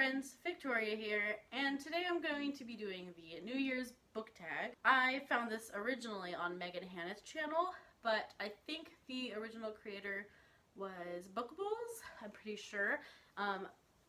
friends, Victoria here, and today I'm going to be doing the New Year's book tag. I found this originally on Megan Hanna's channel, but I think the original creator was Bookables, I'm pretty sure.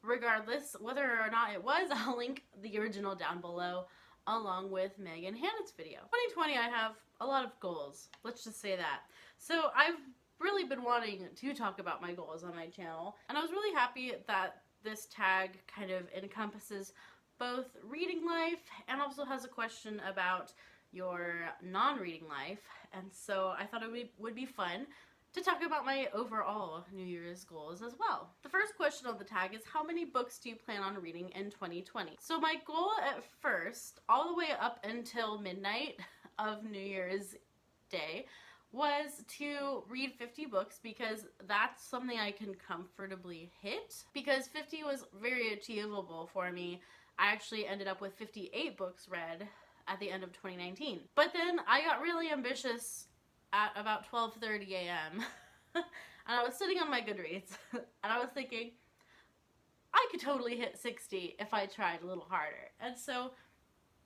Regardless, whether or not it was, I'll link the original down below along with Megan Hanna's video. 2020, I have a lot of goals, let's just say that. So I've really been wanting to talk about my goals on my channel, and I was really happy that this tag kind of encompasses both reading life and also has a question about your non-reading life, and so I thought it would be fun to talk about my overall New Year's goals as well. The first question on the tag is, how many books do you plan on reading in 2020? So my goal at first, all the way up until midnight of New Year's Day, was to read 50 books because that's something I can comfortably hit, because 50 was very achievable for me. I actually ended up with 58 books read at the end of 2019. But then I got really ambitious at about 12:30 a.m. and I was sitting on my Goodreads and I was thinking, I could totally hit 60 if I tried a little harder. And so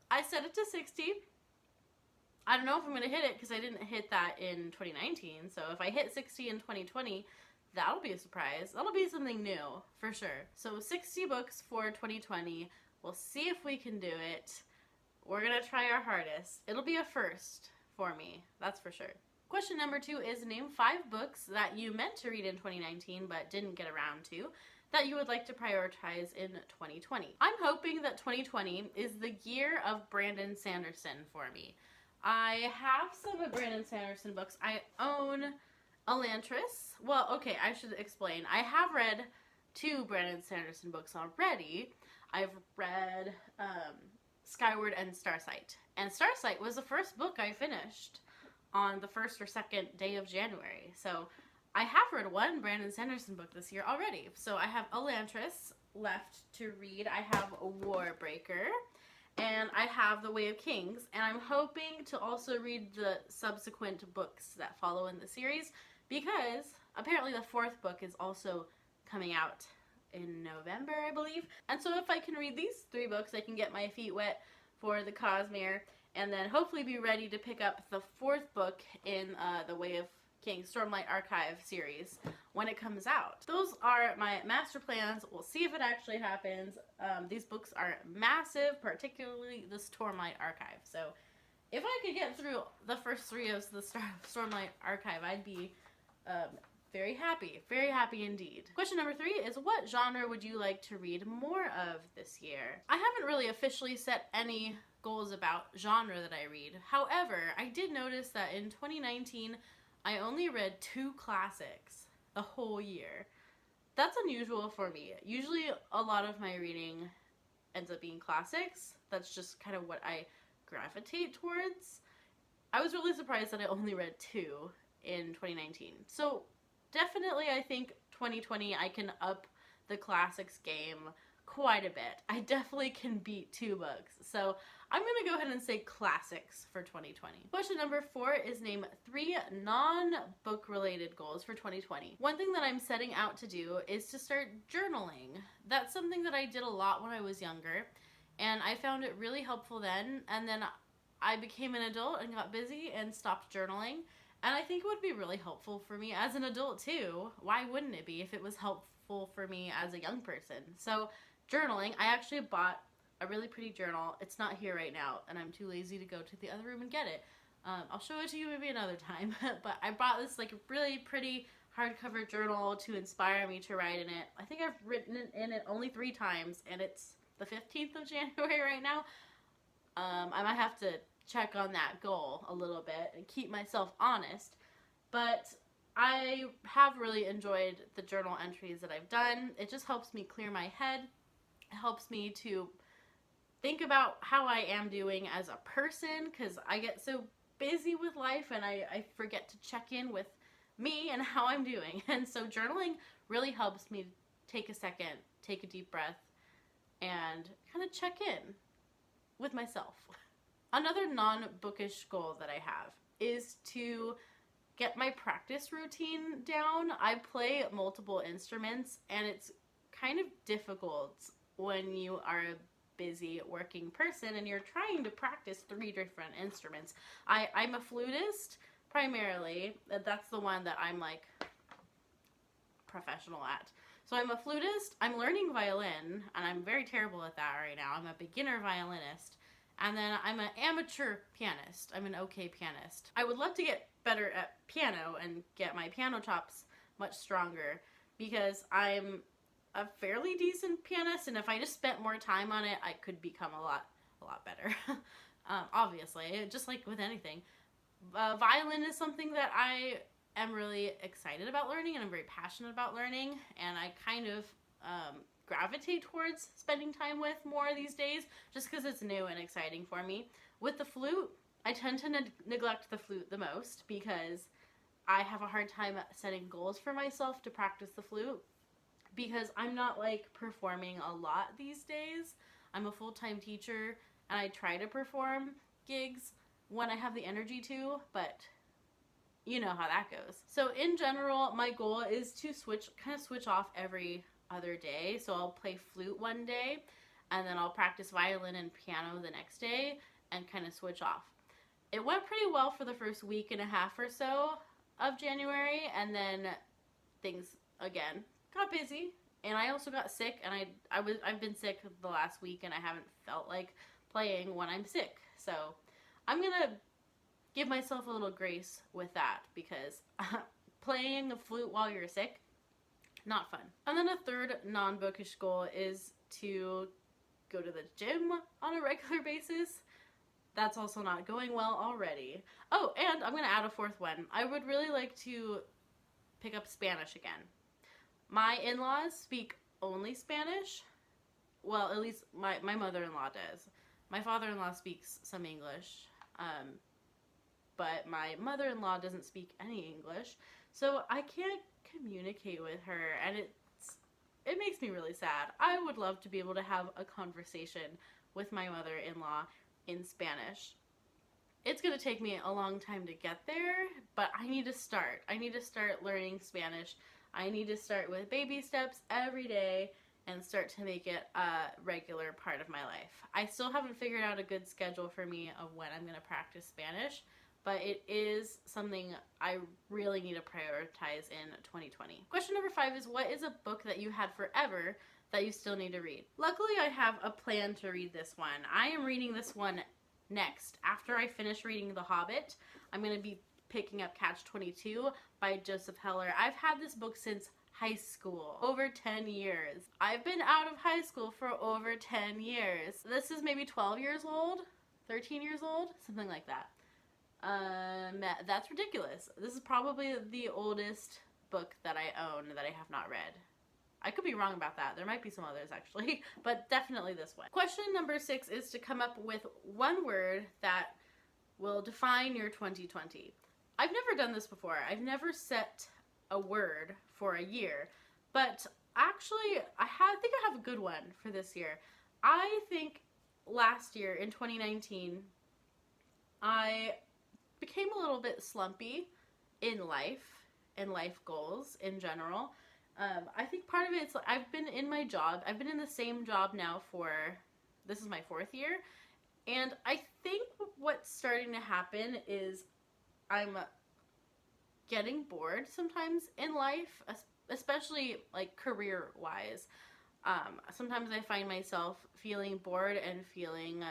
I set it to 60. I don't know if I'm going to hit it because I didn't hit that in 2019. So if I hit 60 in 2020, that'll be a surprise. That'll be something new for sure. So 60 books for 2020. We'll see if we can do it. We're going to try our hardest. It'll be a first for me, that's for sure. Question number 2 is, name 5 books that you meant to read in 2019 but didn't get around to that you would like to prioritize in 2020. I'm hoping that 2020 is the year of Brandon Sanderson for me. I have some of Brandon Sanderson books. I own Elantris. Well, okay, I should explain. I have read 2 Brandon Sanderson books already. I've read Skyward and Starsight. And Starsight was the first book I finished on the 1st or 2nd day of January. So I have read 1 Brandon Sanderson book this year already. So I have Elantris left to read. I have Warbreaker. And I have The Way of Kings, and I'm hoping to also read the subsequent books that follow in the series, because apparently the 4th book is also coming out in November, I believe. And so if I can read these 3 books, I can get my feet wet for the Cosmere, and then hopefully be ready to pick up the 4th book in The Way of Kings Stormlight Archive series when it comes out. Those are my master plans. We'll see if it actually happens. These books are massive, particularly the Stormlight Archive. So if I could get through the first 3 of the Stormlight Archive, I'd be very happy indeed. Question number 3 is, what genre would you like to read more of this year? I haven't really officially set any goals about genre that I read. However, I did notice that in 2019, I only read 2 classics the whole year. That's unusual for me. Usually a lot of my reading ends up being classics. That's just kind of what I gravitate towards. I was really surprised that I only read 2 in 2019. So definitely I think 2020 I can up the classics game quite a bit. I definitely can beat 2 books. So I'm going to go ahead and say classics for 2020. Question number 4 is, name 3 non-book related goals for 2020. One thing that I'm setting out to do is to start journaling. That's something that I did a lot when I was younger, and I found it really helpful then, and then I became an adult and got busy and stopped journaling, and I think it would be really helpful for me as an adult too. Why wouldn't it be if it was helpful for me as a young person? So journaling, I actually bought a really pretty journal. It's not here right now, and I'm too lazy to go to the other room and get it. I'll show it to you maybe another time, but I bought this like really pretty hardcover journal to inspire me to write in it. I think I've written in it only 3 times, and it's the 15th of January right now. I might have to check on that goal a little bit and keep myself honest, but I have really enjoyed the journal entries that I've done. It just helps me clear my head. It helps me to think about how I am doing as a person, because I get so busy with life and I forget to check in with me and how I'm doing. And so journaling really helps me take a second, take a deep breath, and kind of check in with myself. Another non-bookish goal that I have is to get my practice routine down. I play multiple instruments and it's kind of difficult when you are a busy working person and you're trying to practice 3 different instruments. I'm a flutist primarily. That's the one that I'm like professional at. So I'm a flutist, I'm learning violin, and I'm very terrible at that right now. I'm a beginner violinist. And then I'm an amateur pianist. I'm an okay pianist. I would love to get better at piano and get my piano chops much stronger, because I'm a fairly decent pianist, and if I just spent more time on it, I could become a lot better. Obviously, just like with anything. Violin is something that I am really excited about learning, and I'm very passionate about learning, and I kind of gravitate towards spending time with more these days, just because it's new and exciting for me. With the flute, I tend to neglect the flute the most, because I have a hard time setting goals for myself to practice the flute, because I'm not like performing a lot these days. I'm a full-time teacher, and I try to perform gigs when I have the energy to, but you know how that goes. So in general, my goal is to switch off every other day. So I'll play flute one day, and then I'll practice violin and piano the next day, and kind of switch off. It went pretty well for the first week and a half or so of January, and then things again got busy, and I also got sick, and I've been sick the last week, and I haven't felt like playing when I'm sick. So I'm gonna give myself a little grace with that, because playing the flute while you're sick, not fun. And then a third non-bookish goal is to go to the gym on a regular basis. That's also not going well already. Oh, and I'm going to add a fourth one. I would really like to pick up Spanish again. My in-laws speak only Spanish. Well, at least my mother-in-law does. My father-in-law speaks some English, but my mother-in-law doesn't speak any English, so I can't communicate with her, and it makes me really sad. I would love to be able to have a conversation with my mother-in-law in Spanish. It's going to take me a long time to get there, but I need to start. I need to start learning Spanish. I need to start with baby steps every day and start to make it a regular part of my life. I still haven't figured out a good schedule for me of when I'm going to practice Spanish, but it is something I really need to prioritize in 2020. Question number 5 is, what is a book that you had forever that you still need to read? Luckily, I have a plan to read this one. I am reading this one next. After I finish reading The Hobbit, I'm going to be picking up Catch-22 by Joseph Heller. I've had this book since high school, over 10 years. I've been out of high school for over 10 years. This is maybe 12 years old, 13 years old, something like that. That's ridiculous. This is probably the oldest book that I own that I have not read. I could be wrong about that. There might be some others actually, but definitely this one. Question number 6 is to come up with one word that will define your 2020. I've never done this before. I've never set a word for a year, but actually I think I have a good one for this year. I think last year in 2019, I became a little bit slumpy in life and life goals in general. I think part of it is I've been in my job. I've been in the same job now this is my 4th year. And I think what's starting to happen is I'm getting bored sometimes in life, especially like career-wise. Sometimes I find myself feeling bored and feeling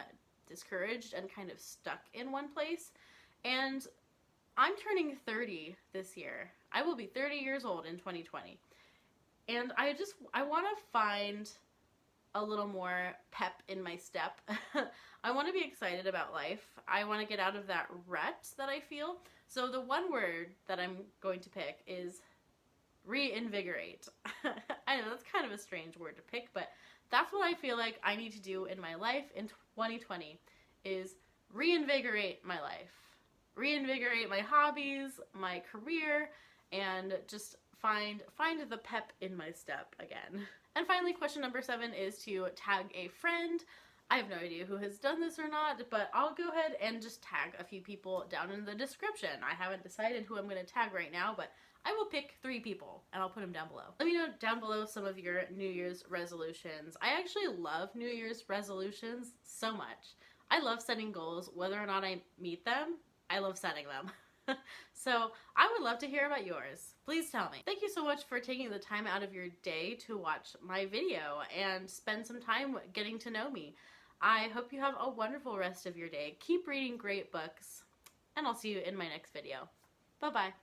discouraged and kind of stuck in one place. And I'm turning 30 this year. I will be 30 years old in 2020. And I want to find a little more pep in my step. I want to be excited about life. I want to get out of that rut that I feel. So the one word that I'm going to pick is reinvigorate. I know that's kind of a strange word to pick, but that's what I feel like I need to do in my life in 2020 is reinvigorate my life. Reinvigorate my hobbies, my career, and just find the pep in my step again. And finally, question number 7 is to tag a friend. I have no idea who has done this or not, but I'll go ahead and just tag a few people down in the description. I haven't decided who I'm going to tag right now, but I will pick 3 people and I'll put them down below. Let me know down below some of your New Year's resolutions. I actually love New Year's resolutions so much. I love setting goals. Whether or not I meet them, I love setting them. So I would love to hear about yours. Please tell me. Thank you so much for taking the time out of your day to watch my video and spend some time getting to know me. I hope you have a wonderful rest of your day. Keep reading great books, and I'll see you in my next video. Bye-bye.